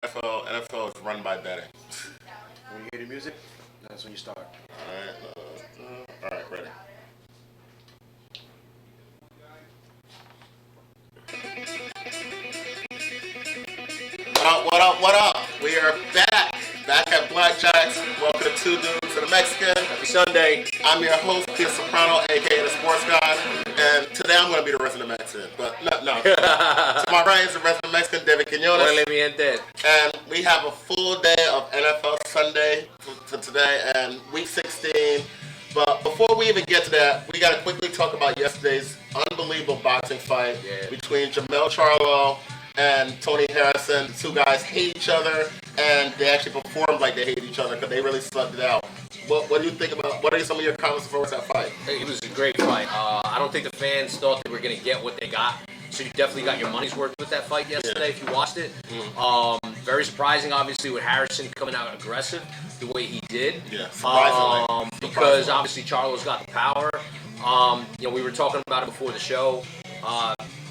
NFL is run by betting. When you hear the music, that's when you start. All right, ready. What up? We are back at Blackjacks. Welcome to Two Dudes and a Mexican. Happy Sunday. I'm your host, Peter Soprano, aka the Sports Guy, and today I'm going to be the resident Mexican. But no. To my right is the resident Mexican, David Quinones. Hola, mi gente. And we have a full day of NFL Sunday for today and Week 16. But before we even get to that, we got to quickly talk about yesterday's unbelievable boxing fight between Jermell Charlo and Tony Harrison. The two guys hate each other, and they actually performed like they hate each other because they really slugged it out. What do you think about? What are some of your comments towards that fight? It was a great fight. I don't think the fans thought they were going to get what they got. So you definitely got your money's worth with that fight yesterday if you watched it. Very surprising, obviously, with Harrison coming out aggressive the way he did. Yeah, surprisingly. Because obviously Charlo's got the power. We were talking about it before the show.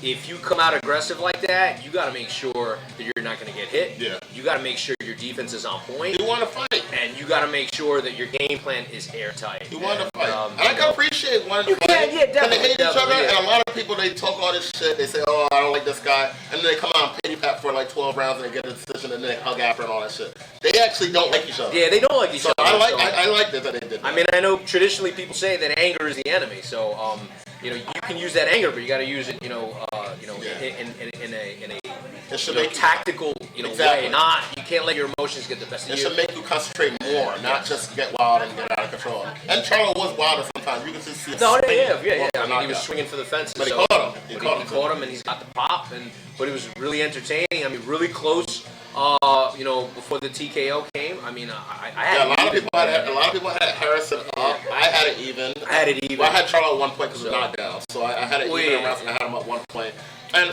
If you come out aggressive like that, you got to make sure that you're not going to get hit. Yeah. You got to make sure your defense is on point. You want to fight. And you got to make sure that your game plan is airtight. You want to fight. And I can appreciate one of the fight. Yeah, definitely. They hate each other, and a lot of people, they talk all this shit. They say, oh, I don't like this guy. And then they come out and pity pat for like 12 rounds and they get a decision and then they hug after and all that shit. They actually don't like each other. Yeah, they don't like each other. I like that they did that. I mean, I know traditionally people say that anger is the enemy. So, you can use that anger, but you got to use it, in a tactical, way. Not, you can't let your emotions get the best of you. It should make you concentrate more, not just get wild and get out of control. And Charlo was wilder sometimes. You can just see it. Yeah. I mean, he was swinging for the fences. But he caught him. He caught him, and he's got the pop. But it was really entertaining. I mean, really close. Before the TKO came, I mean, I had a lot of people had Harrison up. I had it even. Well, I had Charlo at one point because of knockdown, so I had it even around, and I had him at one point. And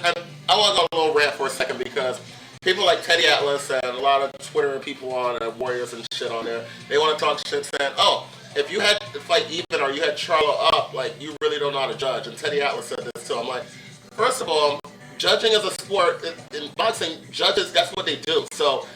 I want to go a little rant for a second because people like Teddy Atlas and a lot of Twitter people on Warriors and shit on there, they want to talk shit saying, oh, if you had the fight even or you had Charlo up, like, you really don't know how to judge. And Teddy Atlas said this too. I'm like, first of all, judging is a sport. In boxing, judges, that's what they do. So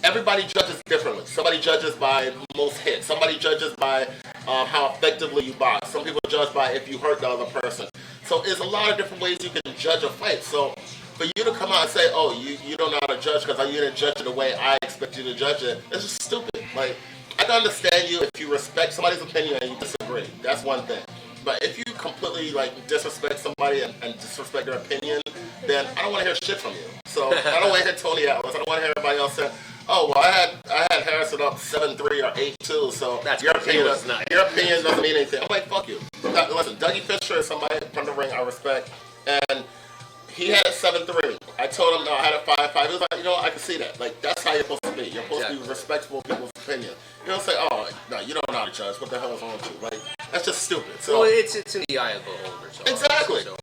everybody judges differently. Somebody judges by most hits. Somebody judges by how effectively you box. Some people judge by if you hurt the other person. So there's a lot of different ways you can judge a fight. So for you to come out and say, oh, you don't know how to judge because you didn't judge it the way I expect you to judge it, it's just stupid. Like, I can understand you if you respect somebody's opinion and you disagree. That's one thing. But if you completely disrespect somebody and disrespect their opinion, then I don't want to hear shit from you. So I don't want to hear Tony Atlas. I don't want to hear everybody else say, oh, well, I had Harrison up 7-3 or 8-2, so your opinion doesn't mean anything. I'm like, fuck you. Listen, Dougie Fisher is somebody from the ring I respect, and he had it 7-3. I told him, no, I had it 5-5. He was like, I can see that. Like, that's how you're supposed to be. You're supposed to be respectful of people's opinion. You don't say, oh, no, you don't know how to judge. What the hell is wrong with you? Like, that's just stupid. So, well, it's in the eye of the beholder. So exactly. So,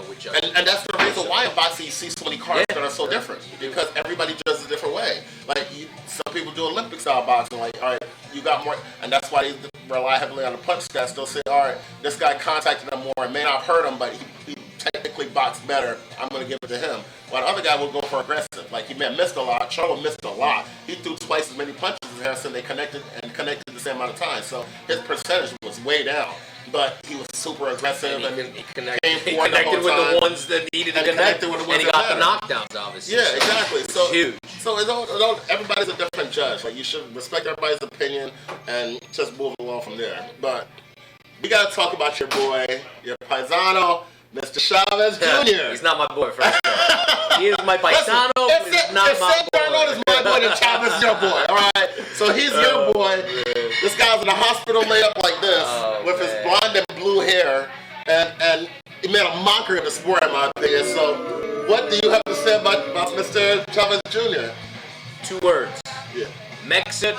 with judging. And that's the reason why in boxing you see so many cards that are so different. Because everybody judges a different way. Like, some people do Olympic-style boxing. Like, all right, you got more. And that's why they rely heavily on the punch stats. They'll say, all right, this guy contacted him more. It may not hurt him, but he technically boxed better. I'm going to give it to him. While the other guy will go for aggressive. Like, he may have missed a lot. Charlo missed a lot. He threw twice as many punches as Harrison. They connected the same amount of time. So his percentage was way down. But he was super aggressive and he connected with the ones that needed to connect. And he got the knockdowns, obviously. Yeah, exactly. So huge. So everybody's a different judge. Like, you should respect everybody's opinion and just move along from there. But we got to talk about your boy, your paisano, Mr. Chavez Jr. He's not my boy, first of all. He is my paisano, but he's not my boy. If is my boy, then Chavez is your boy, alright? So he's your boy. This guy's in a hospital layup like this, with his blonde and blue hair, and he made a mockery of the sport, in my opinion. So what do you have to say about Mr. Chavez Jr.? 2 words. Yeah. Mexican.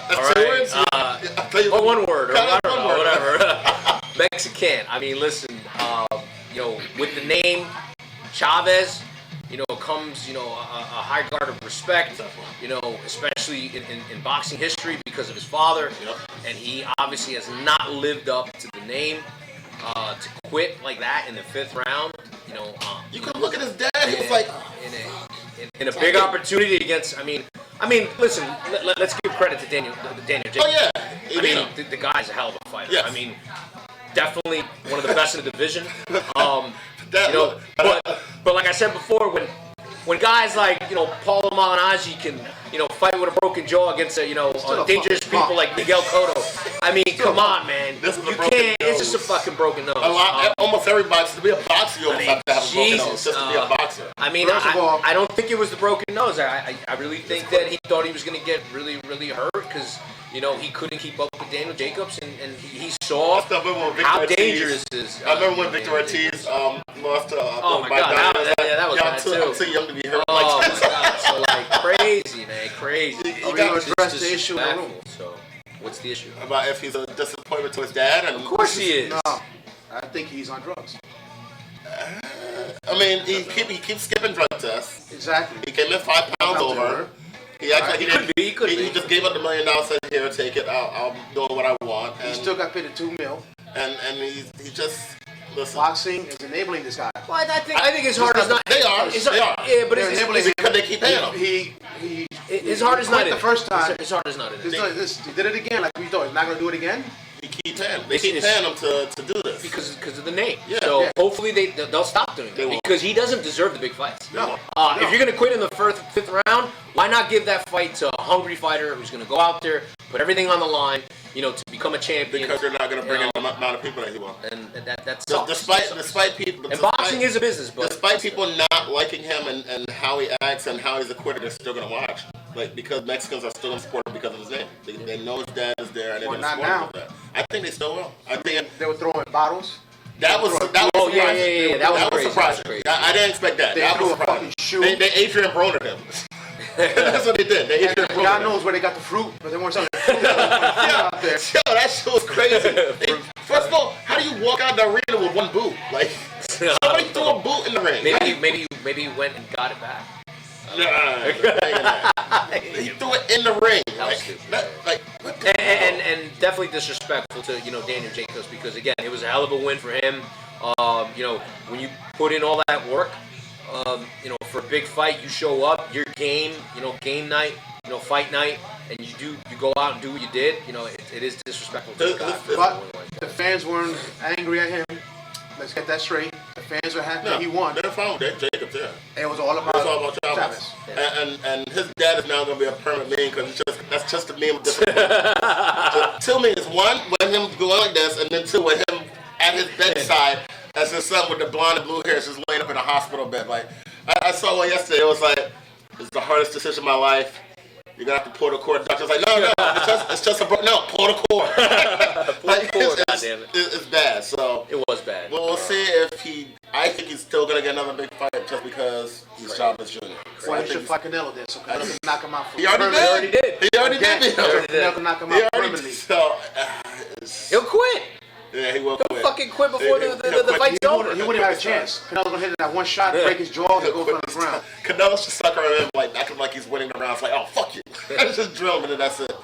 All right. Or 1 word, or I don't know, whatever. Mexican. I mean, listen, with the name Chavez, comes, a high guard of respect, especially in boxing history because of his father. Yep. And he obviously has not lived up to the name. To quit like that in the 5th round, you could look at his dad. He was like, in a big opportunity against. I mean, listen. Let's give credit to Daniel Jacobs. Oh yeah, I mean, the guy's a hell of a fighter. Yes. I mean, definitely one of the best in the division. But like I said before, when guys like Paulo Malignaggi can fight with a broken jaw against dangerous people like Miguel Cotto, I mean, come on, man, you can't. It's just a fucking broken nose. Almost every boxer, to be a boxer, you almost have to have a broken nose just to be a boxer. I mean, I don't think it was the broken nose. I really think that he thought he was going to get really, really hurt because he couldn't keep up with Daniel Jacobs, and he saw how dangerous it is. I remember when Victor Ortiz lost to oh my God, that was bad too. I'm too young to be hurt. Oh my God, so like crazy, man, crazy. You got to address the issue in the room. So, what's the issue? About if he's a disappointment to his dad, and of course he is. No, I think he's on drugs. I mean, he keeps skipping drug tests. Exactly. He came in 5 pounds over. He acts like he could be. He just gave up the $1 million. Said, "Here, take it. I'll do what I want." And he still got paid $2 million. And he just listen. Boxing is enabling this guy. Well, I think his heart is not. They are. Yeah, but it's enabling because they keep paying him. His heart is not in it. The first time. His heart is not in it. He did it again. Like we thought, he's not going to do it again. They keep paying him to do this because of the name. Yeah. So hopefully they'll stop doing it because he doesn't deserve the big fights. No. If you're gonna quit in the fifth round, why not give that fight to a hungry fighter who's gonna go out there, put everything on the line, to become a champion? Because they're not gonna bring in the amount of people that he wants. And that sucks. Despite people. And boxing is a business, but despite people not liking him and how he acts and how he's a quitter, they're still gonna watch. Because Mexicans are still supportive because of his name. They know his dad is there and they're not now. That. I think they still will. I think they were throwing bottles. That was surprising. That was surprising. Crazy. I didn't expect that. They threw a fucking shoe. They Adrian Bronered him. That's what they did. They Adrian Bronered God knows where they got the fruit, but they weren't selling the fruit out there. Yo, that shit was crazy. First of all, how do you walk out the arena with one boot? Like, somebody threw a boot in the ring. Maybe he went and got it back. He threw it in the ring. And definitely disrespectful to Daniel Jacobs because again it was a hell of a win for him. When you put in all that work, for a big fight, you show up, your game, game night, fight night, and you go out and do what you did. It is disrespectful to the guy. But the fans weren't angry at him. Let's get that straight. The fans are happy that he won. They're fine with that, Jacobs, yeah. It was all about Chavez. Yeah. And his dad is now going to be a permanent meme because that's just a meme. Two memes. One, with him going like this, and then two, with him at his bedside as his son with the blonde and blue hair just laying up in a hospital bed. Like, I saw one yesterday. It was like, it's the hardest decision of my life. You're going to have to pull the cord. Doctor's like, no, it's just a no, pull the cord. It's bad, so. It was bad. Well, we'll see if I think he's still going to get another big fight just because he's Chavez Jr. Well, he should fight Canelo then, so Canelo can knock him out. He already did. Canelo can knock him out permanently. So, he'll quit. Yeah, he will quit. He'll fucking quit before the fight's over. He wouldn't have a chance. Canelo's going to hit it that one shot, break his jaw, and go from the ground. Canelo should sucker him in, acting like he's winning the round. It's like, oh, fuck you. Just drill him, and then that's it.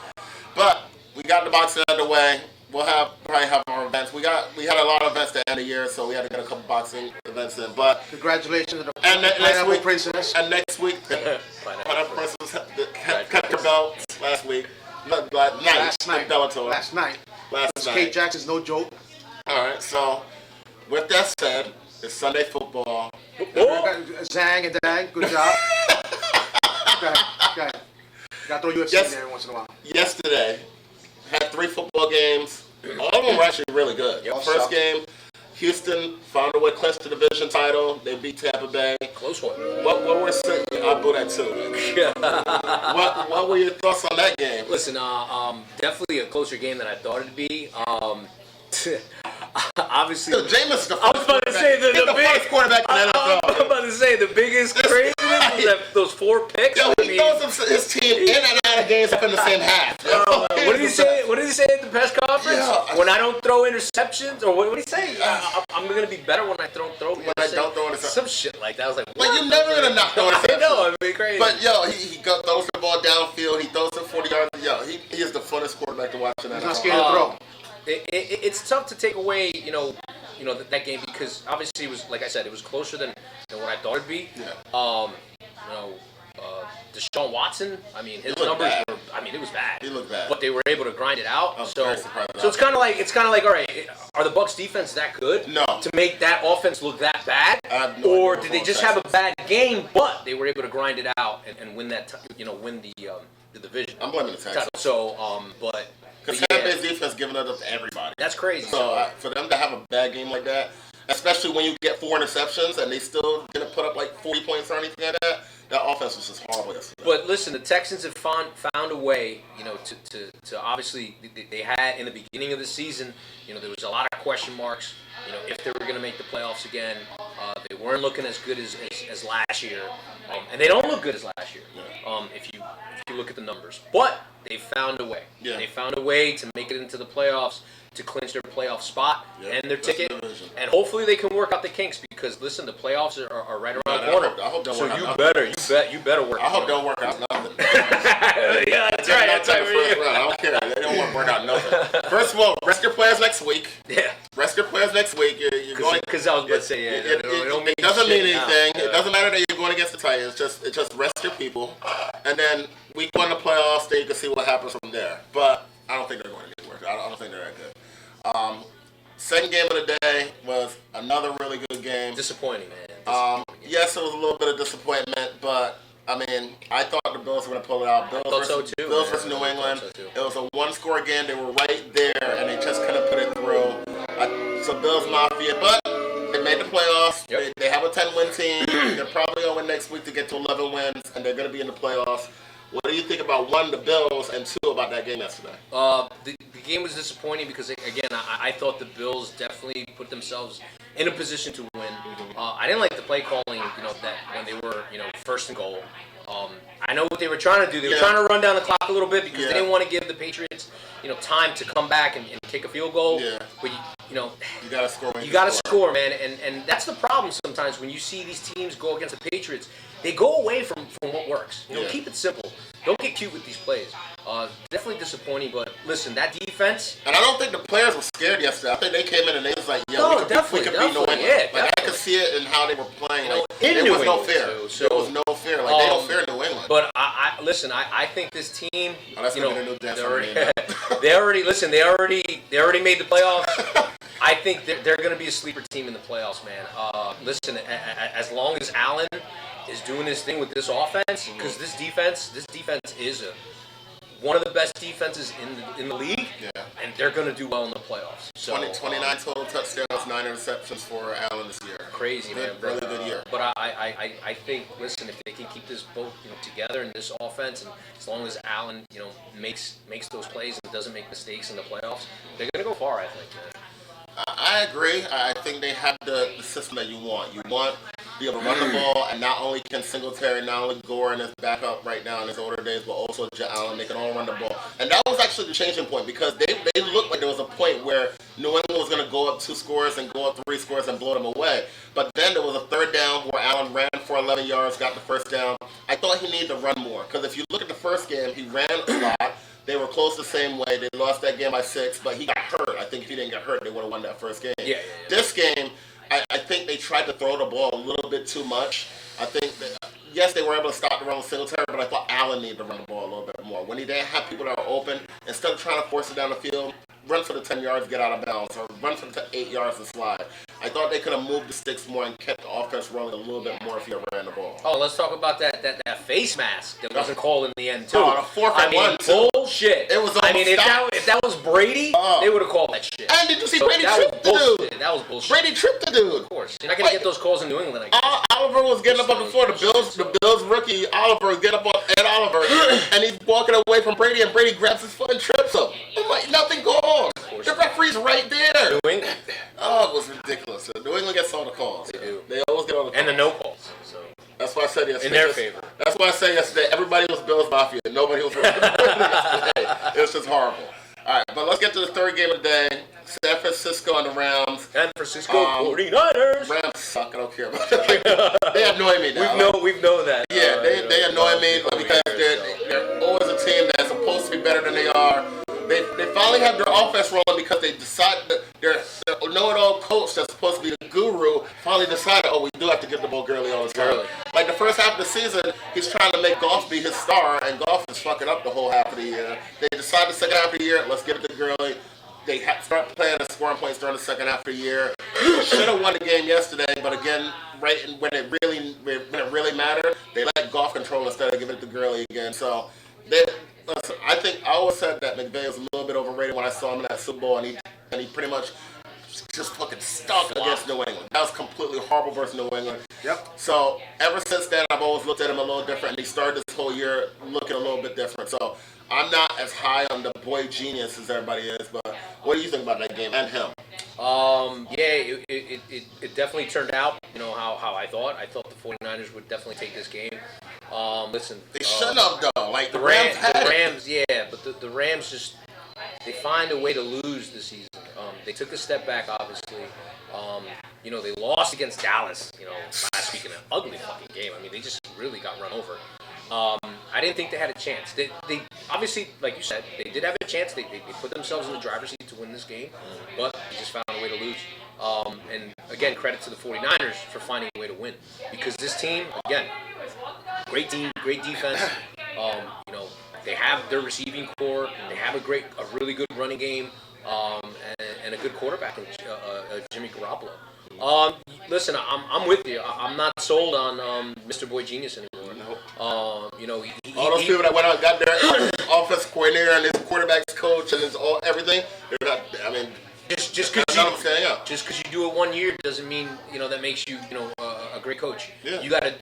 But we got the boxing underway. We'll probably have our events. We had a lot of events at the end of the year, so we had to get a couple boxing events in. But congratulations to the Pineapple Princess. And next week, Pineapple Princess kept her belt last week. Last night. Kate Jackson's no joke. All right, so with that said, it's Sunday football. Zang and Dang, good job. Go ahead. Gotta throw UFC in there once in a while. Yesterday, had 3 football games. All of them were actually really good. First game, Houston found a way to clinch the division title. They beat Tampa Bay. Close one. What were saying? I'll do that too. What were your thoughts on that game? Listen, definitely a closer game than I thought it'd be. Obviously, Jameis. I was about to say the biggest quarterback in the NFL. I was about to say the biggest craziness was that those 4 picks. Yo, he throws his team in and out of games up in the same half. What did he say? What did he say at the press conference? Yeah. When I don't throw interceptions, or what did he say? I'm gonna be better when I don't throw interceptions. Some shit like that. I was like, what? You're never gonna not throw interceptions. I know, it'd be crazy. But yo, he throws the ball downfield. He throws it 40 yards. Yo, he is the funnest quarterback to watch in that. He's not scared to throw. It's tough to take away, that game because obviously it was, like I said, it was closer than what I thought it'd be. Yeah. Deshaun Watson, I mean, his numbers were, it was bad. He looked bad. But they were able to grind it out. So it's kind of like, all right, are the Bucs defense that good? No. To make that offense look that bad? Or did they just have a bad game, but they were able to grind it out and win that, win the division? I'm blaming the Texans. So, because Tampa Bay's defense giving it up to everybody. That's crazy. So for them to have a bad game like that, especially when you get 4 interceptions and they still didn't put up like 40 points or anything like that, that offense was just horrible yesterday. But listen, the Texans have found a way, to obviously they had in the beginning of the season, there was a lot of question marks, if they were going to make the playoffs again. They weren't looking as good as last year, and they don't look good as last year. If you look at the numbers, but they found a way. Yeah. They found a way to make it into the playoffs, to clinch their playoff spot and their ticket, and hopefully they can work out the kinks because listen, the playoffs are right around the corner. I hope they'll work out you better work. I hope they'll work out nothing. Yeah, that's right. That's right. I don't care. They don't want to work out nothing. First of all, rest your players next week. Yeah. Rest your players next week. You're going because I was about to say it doesn't mean anything. It doesn't matter that you're going against the Titans. It just rest your people, and then week 1 the playoffs. Then you can see what happens from there. But I don't think they're going to get worked. I don't think they're that good. Second game of the day was another really good game. Disappointing, man. Yes, it was a little bit of disappointment, but I mean, I thought the Bills were going to pull it out. Bills versus New England. It was a 1-score game. They were right there, and they just couldn't put it through. So Bills Mafia, but they made the playoffs. Yep. They have a 10-win team. They're probably going to win next week to get to 11 wins, and they're going to be in the playoffs. What do you think about 1, the Bills, and 2, about that game yesterday? The game was disappointing because, again, I thought the Bills definitely put themselves in a position to win. I didn't like the play calling, that when they were, first and goal. I know what they were trying to do. They were trying to run down the clock a little bit because they didn't want to give the Patriots, time to come back and kick a field goal. Yeah. But you gotta score. You gotta score, man, and that's the problem sometimes when you see these teams go against the Patriots. They go away from what works. Keep it simple. Don't get cute with these plays. Definitely disappointing, but listen, that defense. And I don't think the players were scared yesterday. I think they came in and they was like, we could beat New England. Yeah, I could see it in how they were playing. There was no fear. There was no fear. They don't fear New England. But I think this team. Oh, that's gonna be a new dance. They already made the playoffs. I think they're going to be a sleeper team in the playoffs, man. Listen, as long as Allen is doing his thing with this offense, because this defense is one of the best defenses in the league, and they're going to do well in the playoffs. So 29 total touchdowns, 9 interceptions for Allen this year. Crazy, man. Really good year. But I think, listen, if they can keep this both together in this offense, and as long as Allen makes those plays and doesn't make mistakes in the playoffs, they're going to go far, I think, man. I agree. I think they have the system that you want. You want to be able to run the ball, and not only can Singletary, not only Gore in his backup right now in his older days, but also Allen. They can all run the ball. And that was actually the changing point because they looked like there was a point where New England was going to go up 2 scores and go up 3 scores and blow them away. But then there was a third down where Allen ran for 11 yards, got the first down. I thought he needed to run more because if you look at the first game, he ran a lot. They were close the same way. They lost that game by 6, but he got hurt. I think if he didn't get hurt, they would have won that first game. Yeah. This game, I think they tried to throw the ball a little bit too much. I think that, yes, they were able to stop the run with Singletary, but I thought Allen needed to run the ball a little bit more. When he didn't have people that were open, instead of trying to force it down the field, run for the 10 yards, get out of bounds, or run for the 8 yards and slide. I thought they could have moved the sticks more and kept the offense rolling a little bit more if he ever ran the ball. Oh, let's talk about that face mask that wasn't called in the end, too. Oh, the 4th and 1, too. Bullshit. It was if that was Brady, they would have called that shit. And did you see Brady trip the dude? That was bullshit. Brady tripped the dude. Of course. You're not going to get those calls in New England, I guess. Oliver was getting up on the floor. The Bills rookie, Oliver, was getting up on Ed Oliver, and he's walking away from Brady, and Brady grabs his foot and trips him. I'm like, nothing going. The referee's right there. New England. Oh, it was ridiculous. New England gets all the calls. They do. They always get all the calls. And the no calls. So. That's why I said yesterday. In their favor. That's why I said yesterday, everybody was Bills Mafia. Nobody was yesterday. It was just horrible. All right, but let's get to the third game of the day. San Francisco and the Rams. San Francisco 49ers. Rams suck. I don't care about that. They annoy me now. We've known that. Yeah, they annoy me because they're always a team that's supposed to be better than they are. They finally have their offense rolling because they decided that their know-it-all coach that's supposed to be the guru finally decided, we do have to give the ball Gurley all the time. Like the first half of the season, he's trying to make Goff be his star, and Goff is fucking up the whole half of the year. They decide the second half of the year, let's give it to Gurley. They start playing and scoring points during the second half of the year. Should have won the game yesterday, but again, when it really mattered, they let Goff control instead of giving it to Gurley again. So listen, I always said that McVay was a little bit overrated when I saw him in that Super Bowl, and he pretty much just fucking stunk against New England. That was completely horrible versus New England. Yep. So ever since then, I've always looked at him a little different, and he started this whole year looking a little bit different. So I'm not as high on the boy genius as everybody is, but what do you think about that game and him? It definitely turned out, how I thought. I thought the 49ers would definitely take this game. Listen. They shouldn't have, though. Like, the Rams, but the Rams just, they find a way to lose this season. They took a step back, obviously. They lost against Dallas, last week in an ugly fucking game. I mean, they just really got run over. I didn't think they had a chance. They obviously, like you said, they did have a chance. They put themselves in the driver's seat to win this game, but they just found a way to lose. And again, credit to the 49ers for finding a way to win. Because this team, again, great team, great defense. They have their receiving core. They have a really good running game, and a good quarterback, Jimmy Garoppolo. Listen, I'm with you. I'm not sold on Mr. Boy Genius anymore. All those people that went out and got their offensive coordinator and his quarterback's coach and everything, they're not. I mean, just because you do it 1 year doesn't mean that makes you a great coach. Yeah. You gotta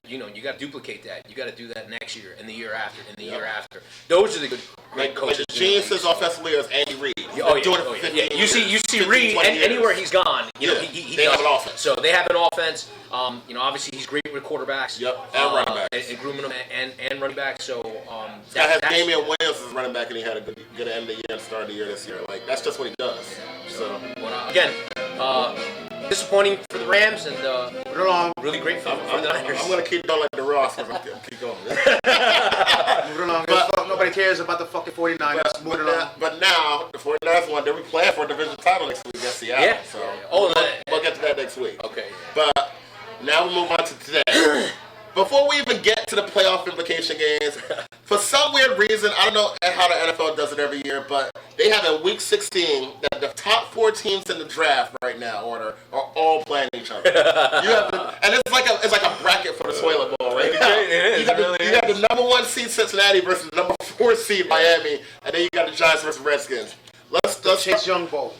duplicate that. You gotta do that next year and the year after and the year after. Those are the great coaches. Like the geniuses offensively is Andy Reid. You see Reid, and anywhere he's gone, he they does have an offense. So they have an offense. Obviously he's great with quarterbacks. Yep, and running backs. And grooming them and running backs. So that has Damian Williams as running back, and he had a good end of the year and start of the year this year. Like that's just what he does. So again, disappointing for the Rams and really great for the Niners. I'm gonna keep going like the Ross. I'm gonna keep going. Moving along. Nobody cares about the fucking 49ers. Moving along. But now the 49ers they'll be playing for a division title next week against Seattle. Yeah. So we'll get to that next week. Okay. But now we move on to today. Before we even get to the playoff implication games, for some weird reason, I don't know how the NFL does it every year, but they have a Week 16 that the top 4 teams in the draft right now are all playing each other. And it's like a bracket for the toilet bowl right now. It is. You have the number 1 seed Cincinnati versus the number 4 seed Miami, and then you got the Giants versus Redskins. Let's Chase Young Bowl.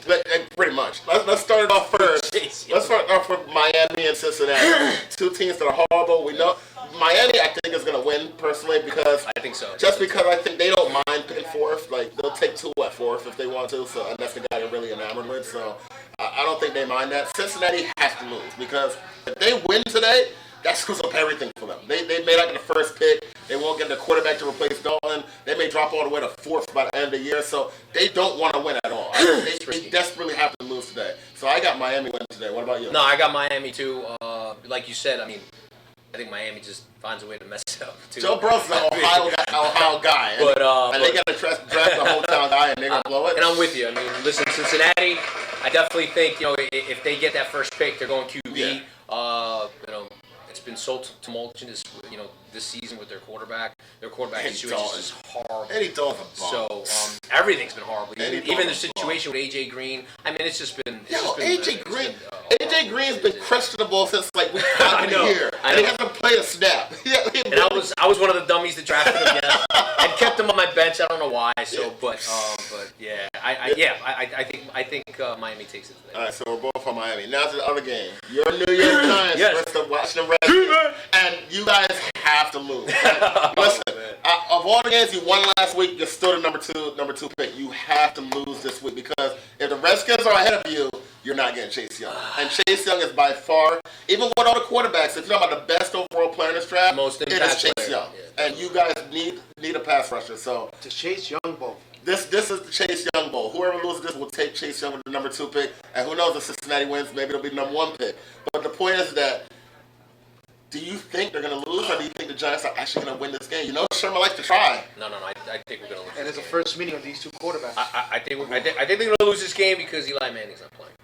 Pretty much. Let's start it off first. Let's start off with Miami and Cincinnati. 2 teams that are horrible. We know Miami, I think, is going to win personally because I think so. Just because I think they don't mind picking 4th. Like they'll take 2 at 4th if they want to. So and that's the guy they're really enamored with. So I don't think they mind that. Cincinnati has to lose because if they win today, that screws up everything for them. They may not get the first pick. They won't get the quarterback to replace Dalton. They may drop all the way to 4th by the end of the year. So they don't want to win at all. They desperately have to lose today. So I got Miami winning today. What about you? No, I got Miami too. Like you said, I think Miami just finds a way to mess it up too. Joe Burrow's an Ohio guy. And they got to draft a hometown guy and they're going to blow it. And I'm with you. Listen, Cincinnati, I definitely think, if they get that first pick, they're going QB. Yeah. It's been so tumultuous, this season with their quarterback. Their quarterback situation is horrible. Eddie Dalton. So everything's been horrible. Even the situation with AJ Green. It's just been. AJ Green. AJ Green's been questionable since week 5 of the year. And he hasn't played a snap. And I was one of the dummies that drafted him and kept him on my bench. I don't know why. So, but yeah, I think Miami takes it today. All right, so we're both from Miami. Now to the other game. Your New York Giants versus the Washington Redskins, and you guys have to lose. Listen, of all the games you won last week, you're still the number two pick. You have to lose this week because if the Redskins are ahead of you, you're not getting Chase Young. And Chase Young is by far, even with all the quarterbacks, if you're talking about the best overall player in this draft, it is Chase Young. Yeah, and you guys need a pass rusher. So the Chase Young Bowl. This is the Chase Young Bowl. Whoever loses this will take Chase Young with the number 2 pick. And who knows if Cincinnati wins, maybe it'll be the number 1 pick. But the point is that do you think they're going to lose, or do you think the Giants are actually going to win this game? Sherman likes to try. No. I think we're going to lose. And it's the first meeting of these 2 quarterbacks. I think they're going to lose this game because Eli Manning's not playing.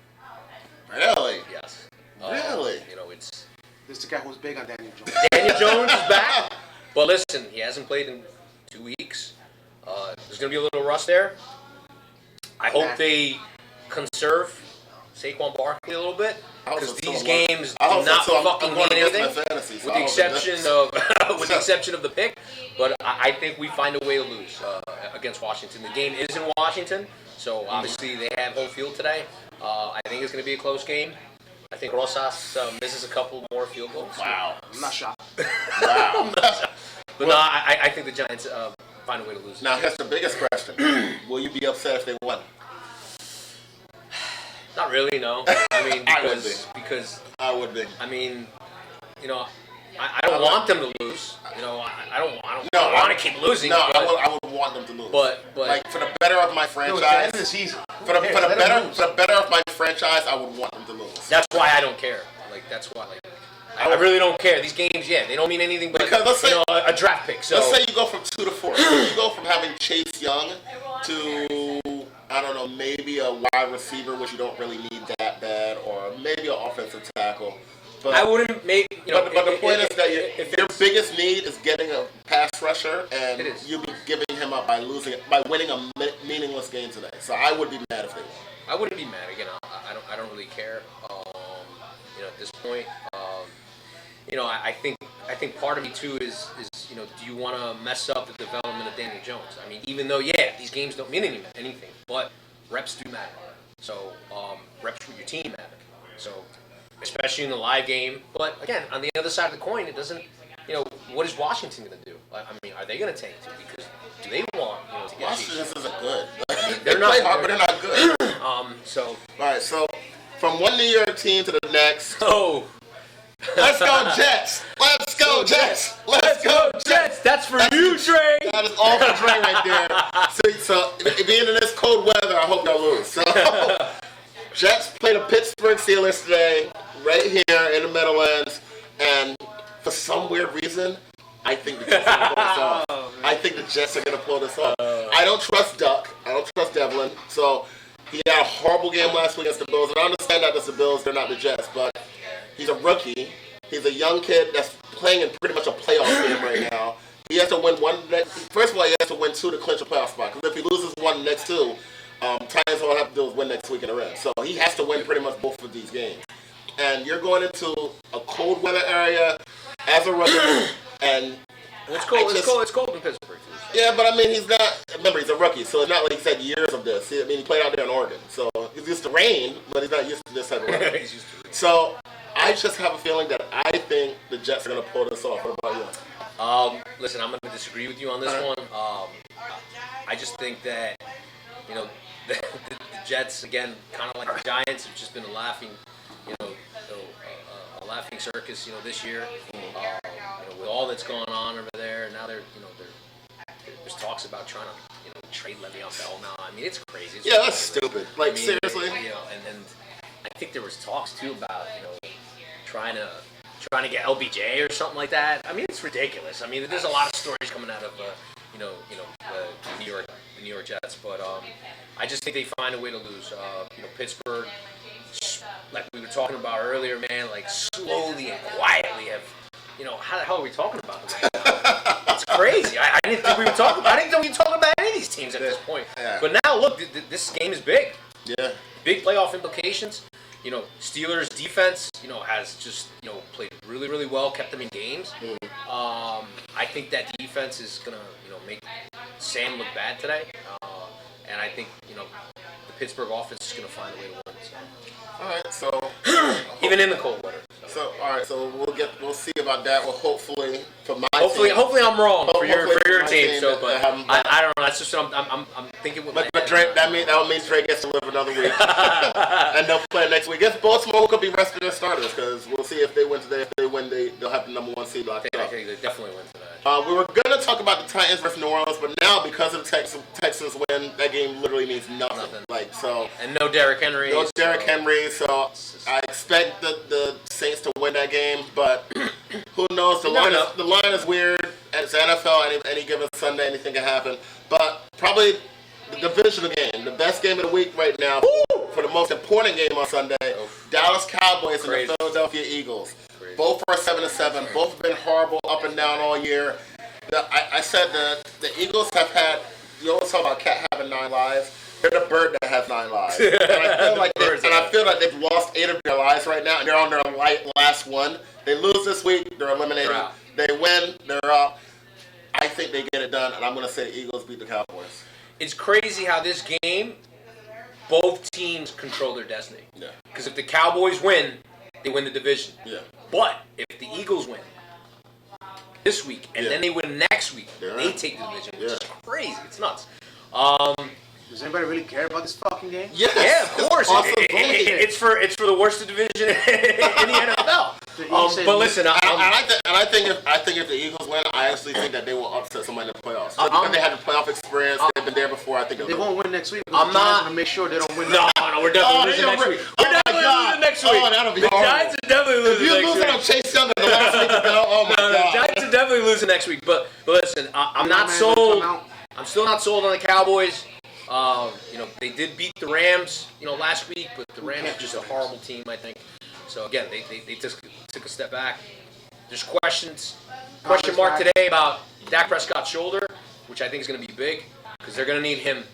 Really? Yes. Really? It's This is the guy who's big on Daniel Jones. Daniel Jones is back. But listen, he hasn't played in 2 weeks. There's going to be a little rust there. I hope they conserve Saquon Barkley a little bit because these games do not fucking mean anything, with the exception of the pick. But I think we find a way to lose against Washington. The game is in Washington, so obviously they have home field today. I think it's going to be a close game. I think Rosas misses a couple more field goals. Wow. I'm not shocked. Wow. But no, I think the Giants find a way to lose. Now, here's the biggest question. Will you be upset if they won? Not really, no. I mean, because I would be. I mean, I don't want them to lose. I don't want to keep losing. No, but, I would want them to lose. But like for the better of my franchise, No, it's the end of the season. For the better of my franchise, I would want them to lose. That's why I don't care. That's why. I really don't care. These games, they don't mean anything but let's say, a draft pick. So let's say you go from 2 to 4. You go from having Chase Young to I don't know, maybe a wide receiver, which you don't really need that bad, or maybe an offensive tackle. But I wouldn't make. But the point is that if your biggest need is getting a pass rusher, and you'll be giving him up by winning a meaningless game today. So I would be mad if they won. I wouldn't be mad. Again, I don't really care. At this point, I think part of me too is do you want to mess up the development of Daniel Jones? I mean, even though these games don't mean anything, but reps do matter. So reps with your team matter. So especially in the live game. But again, on the other side of the coin, it doesn't. What is Washington going to do? I mean, are they going to tank too? Because do they want to get Washington isn't good. They're not hard, but they're not good. So all right. So from one New York team to the next. Oh. Let's go Jets! Let's go Jets! Let's go Jets! That's for you, Dre! That is all for Dre right there. So being in this cold weather, I hope y'all lose. So, Jets play the Pittsburgh Steelers today, right here in the Meadowlands, and for some weird reason, I think the Jets are going to pull this off. I think the Jets are going to pull this off. I don't trust Duck. I don't trust Devlin. So he had a horrible game last week against the Bills, and I understand that it's the Bills, they're not the Jets, but he's a rookie. He's a young kid that's playing in pretty much a playoff game right now. He has to win first of all, he has to win 2 to clinch a playoff spot. Because if he loses one next 2, Titans all have to do is win next week in a row. So he has to win pretty much both of these games. And you're going into a cold weather area as a rookie, and it's cold. It's cold in Pittsburgh. Yeah, but I mean, he's not. Remember, he's a rookie, so it's not like he's had years of this. I mean, he played out there in Oregon, so he's used to rain, but he's not used to this type of weather. So I just have a feeling that I think the Jets are going to pull this off. What about you? Listen, I'm going to disagree with you on this one. I just think that the Jets, again, kind of like the Giants, have just been a laughing circus, this year. With all that's going on over there, now there's talks about trying to trade Le'Veon Bell now. I mean, it's crazy. It's that's stupid. Like, seriously. And I think there was talks too about trying to get LBJ or something like that. I mean, it's ridiculous. I mean, there's a lot of stories coming out of the New York Jets, but I just think they find a way to lose. Pittsburgh, like we were talking about earlier, man, like slowly and quietly have. How the hell are we talking about them right now? It's crazy. I didn't think we were talking about any of these teams at this point. Yeah. But now, look, this game is big. Yeah. Big playoff implications. Steelers defense, has just, played really, really well, kept them in games. I think that defense is going to, make Sam look bad today. And I think, the Pittsburgh offense is going to find a way to win. So. All right, so even in the cold weather. So all right, so we'll see about that. Well, hopefully for my hopefully I'm wrong for your team. Team so, but I don't know. That's just what I'm thinking. With but Drake, that would mean Drake gets to live another week, and they'll play next week. Against Baltimore, could be resting their starters because we'll see if they win today. If they win, they'll have the number 1 seed locked up. I think they definitely win today. We were gonna talk about the Titans versus New Orleans, but now because of the Texans win, that game literally means nothing. Like so. And no Derrick Henry. No Derrick Henry. So I expect the Saints to win that game, but who knows? The line is weird. It's NFL. Any given Sunday, anything can happen. But probably the divisional game, the best game of the week right now for the most important game on Sunday, Dallas Cowboys and the Philadelphia Eagles. Both are 7-7. Both have been horrible up and down all year. I said the Eagles have had. You always talk about cat having 9 lives. They're the bird that has 9 lives. And I feel like they've lost 8 of their lives right now, and they're on their last one. They lose this week, they're eliminated. They win, they're up. I think they get it done, and I'm going to say the Eagles beat the Cowboys. It's crazy how this game, both teams control their destiny. Yeah. Because if the Cowboys win, they win the division. Yeah. But if the Eagles win this week, and then they win next week, they take the division, which is crazy. It's nuts. Does anybody really care about this fucking game? Yeah, of course. It's for the worst division in the NFL. But listen, I think if the Eagles win, I actually think that they will upset somebody in the playoffs. Because they have the playoff experience, they've been there before. I think they won't win next week. I'm not going to make sure they don't win. No, we're definitely losing next week. We're definitely losing next week. Oh, that'll be the horrible. Giants are definitely losing next week. If you're losing on Chase Young the last week ago, oh my God. The Giants are definitely losing next week. But listen, I'm not sold. I'm still not sold on the Cowboys. They did beat the Rams, last week, but the Rams are just a horrible team, I think. So again, they just took a step back. There's question mark today about Dak Prescott's shoulder, which I think is going to be big because they're going to need him,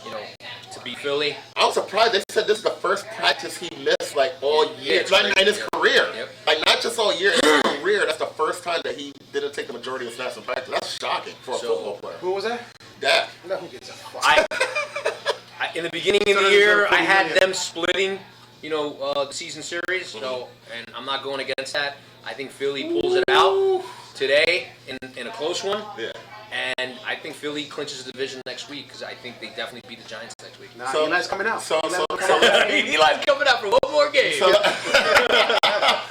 to beat Philly. I was surprised. They said this is the first practice he missed all year, in his career. Yep. Not just all year, in his career. That's the first time that he didn't take the majority of snaps in practice. That's shocking for a football player. Who was that? Dak. No, who gives a fuck? In the beginning of the year, I had them splitting, the season series. And I'm not going against that. I think Philly pulls it out today in a close one. Yeah. And I think Philly clinches the division next week because I think they definitely beat the Giants next week. So Eli's coming out. Eli's coming out for one more game.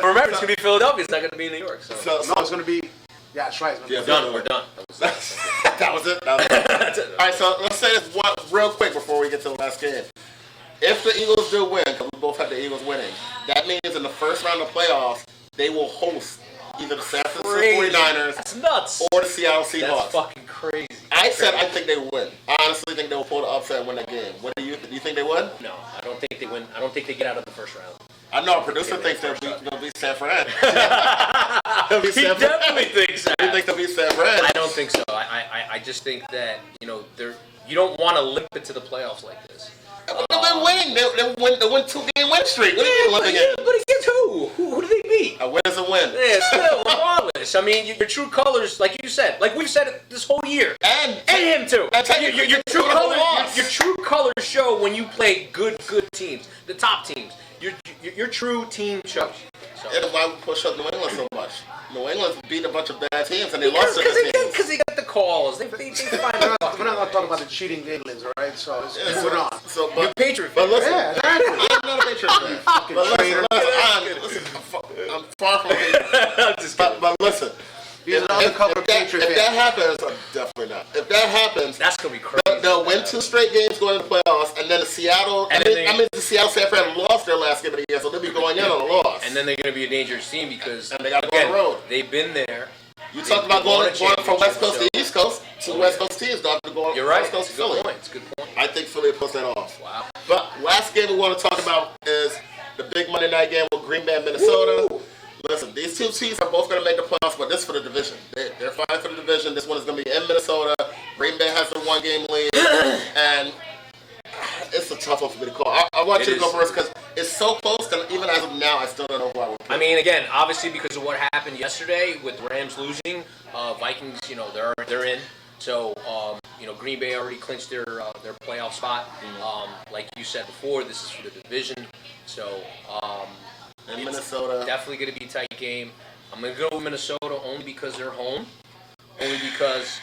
Remember, it's going to be Philadelphia. It's not going to be New York. So no, it's going to be. Yeah, that's right. We're done. That was it. All right, so let's say this one real quick before we get to the last game. If the Eagles do win, because we both have the Eagles winning, that means in the first round of playoffs, they will host either the San Francisco 49ers That's nuts. or the Seattle Seahawks. That's fucking crazy. I said I think they win. I honestly think they will pull the upset and win that game. What do you think they win? No, I don't think they win. I don't think they get out of the first round. I know. A producer thinks they'll beat San Fran. He definitely thinks that. He thinks they'll beat San Fran. I don't think so. I just think that you don't want to limp it to the playoffs like this. They're winning. They win 2-game win streak. What are you limping it? But against who? Who do they beat? A win is a win. Yeah, still, regardless. I mean, your true colors, like you said, like we've said it this whole year, and him too. Your true colors show when you play good teams, the top teams. Your true team shows. So. And why we push up New England so much? New England beat a bunch of bad teams and they lost to the teams. Because they got the calls. They find We're not talking about the cheating Englands, all right? So let's move on. You're Patriot fan. But listen, exactly. I'm not a Patriot fan. I'm far from a Patriot fan. But listen. If that happens, definitely not. If that happens, that's gonna be crazy. They'll win 2 straight games going to the playoffs, and then the Seattle. The Seattle San Fran lost their last game of the year, so they'll be going in on a loss. And then they're gonna be a dangerous team because they got to go on the road. They've been there. You talked about going from West Coast to East Coast. 2 West Coast teams don't have to go on West Coast to Philly. It's a good point. I think Philly will push that off. Wow. But last game we want to talk about is the big Monday night game with Green Bay and Minnesota. Woo! Listen, these 2 teams are both going to make the playoffs, but this is for the division. They're fighting for the division. This one is going to be in Minnesota. Green Bay has the 1-game lead, and it's a tough one for me to call. I want you to go first because it's so close that even as of now, I still don't know who I would pick. I mean, again, obviously because of what happened yesterday with Rams losing, Vikings, they're in. So, Green Bay already clinched their playoff spot. Like you said before, this is for the division. So, and Minnesota. Definitely going to be a tight game. I'm going to go with Minnesota only because they're home. Only because,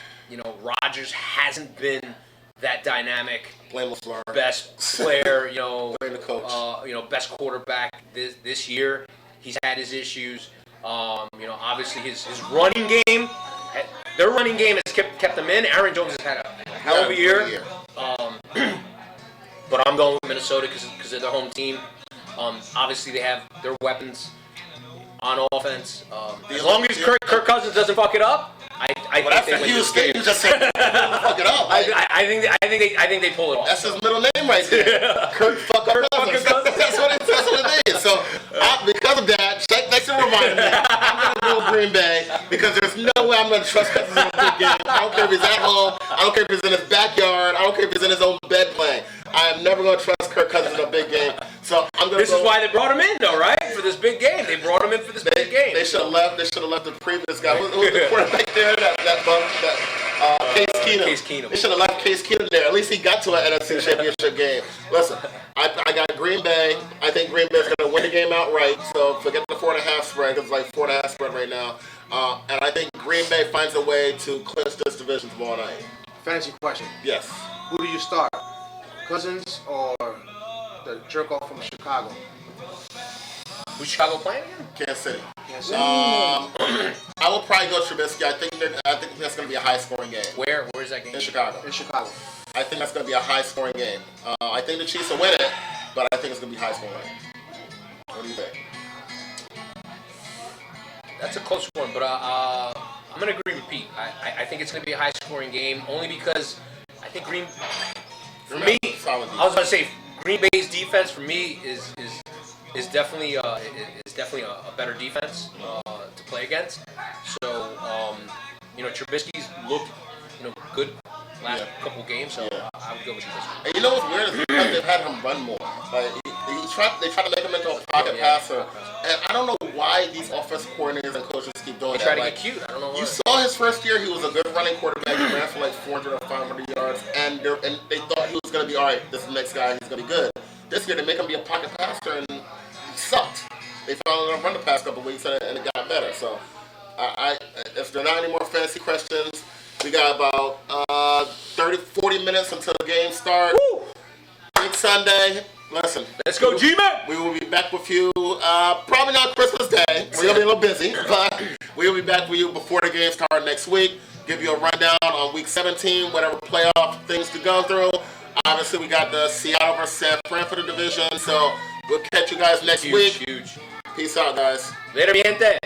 Rodgers hasn't been that dynamic. Blame LaFleur. Best player, blame the coach. Best quarterback this year. He's had his issues. Obviously his running game, their running game has kept them in. Aaron Jones has had a hell of a year. But I'm going with Minnesota because they're the home team. Obviously, they have their weapons on offense. As long as Kirk Cousins doesn't fuck it up, I think they win this game. You just said fuck it up. I I think they pull it off. That's his middle name right there. Kirk fucker Cousins. That's what it is. So because of that, thanks for reminding me. I'm gonna go Green Bay because there's no way I'm gonna trust Cousins in a big game. I don't care if he's at home. I don't care if he's in his backyard. I don't care if he's in his own bed playing. I am never gonna trust Kirk Cousins in a big game. So I'm gonna. This is why they brought him in, though, right? For this big game, they brought him in for this big game. They should have left. They should have left the previous guy. Who was the quarterback there? Case Keenum. Case Keenum. They should have left Case Keenum there. At least he got to an NFC Championship game. Listen, I got Green Bay. I think Green Bay's going to win the game outright. So forget the 4.5 spread. It's like 4.5 spread right now. And I think Green Bay finds a way to clinch this division tomorrow night. Fantasy question. Yes. Who do you start? Cousins or the jerk off from Chicago? Who's Chicago playing again? Kansas City. Kansas City. I will probably go Trubisky. I think that's going to be a high-scoring game. Where's that game? In Chicago. In Chicago. I think that's going to be a high-scoring game. I think the Chiefs will win it, but I think it's going to be high-scoring. What do you think? That's a close one, but I'm going to agree with Pete. I think it's going to be a high-scoring game only because I think I was going to say Green Bay's defense for me is definitely a better defense to play against. So Trubisky's looked good last couple games, so I would go with Trubisky. And you know what's weird is because they've had him run more. Like they try to make him into a pocket passer, and I don't know why these offensive coordinators and coaches keep doing that. They try to get cute. I don't know why. You saw his first year; he was a good running quarterback. He ran for like 400 or 500 yards, and they thought he was going to be all right. This next guy, he's going to be good. This year, they make him be a pocket passer, and he sucked. They finally let him run the past couple weeks, and it got better. So, if there are not any more fantasy questions, we got about 40 minutes until the game starts. Woo! Big Sunday. Listen. Let's go, G-Man! We will be back with you, probably not Christmas Day. We're going to be a little busy, but we will be back with you before the game starts next week. Give you a rundown on Week 17, whatever playoff things to go through. Obviously, we got the Seattle versus San Fran for the division, so we'll catch you guys next week. Huge. Peace out, guys. Later, mi gente.